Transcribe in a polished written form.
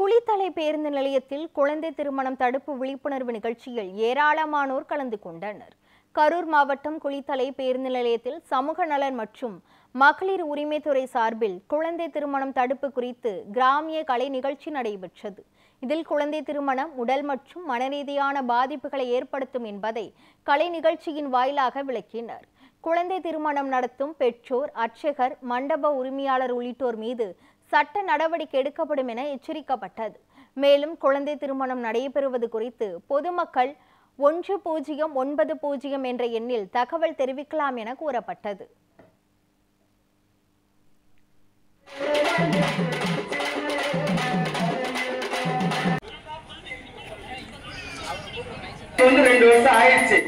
குளித்தலை பேருந்து நிலையத்தில் குழந்தை திருமணம் தடுப்பு விழிப்புணர்வு நிகழ்ச்சியில் ஏராளமானோர் கலந்து கொண்டனர். கரூர் மாவட்டம் குளித்தலை பேருந்து நிலையத்தில் சமூக நலன் மற்றும் மகளிர் உரிமைத்துறை சார்பில் குழந்தை திருமணம் தடுப்பு குறித்து கிராமிய கலை நிகழ்ச்சி நடைபெற்றது. இதில் குழந்தை திருமணம் உடல் மற்றும் மனரீதியான பாதிப்புகளை ஏற்படுத்தும் என்பதை கலை நிகழ்ச்சியின் வாயிலாக விளக்கினர். குழந்தை திருமணம் நடத்தும் பெற்றோர், அர்ச்சகர், மண்டப உரிமையாளர் உள்ளிட்டோர் மீது சட்ட நடவடிக்கை எடுக்கப்படும் என எச்சரிக்கப்பட்டது. மேலும் குழந்தை திருமணம் நடைபெறுவது குறித்து பொதுமக்கள் 1090 என்ற எண்ணில் தகவல் தெரிவிக்கலாம் என கூறப்பட்டது. வந்து 2 வருஷம் ஆயிடுச்சு.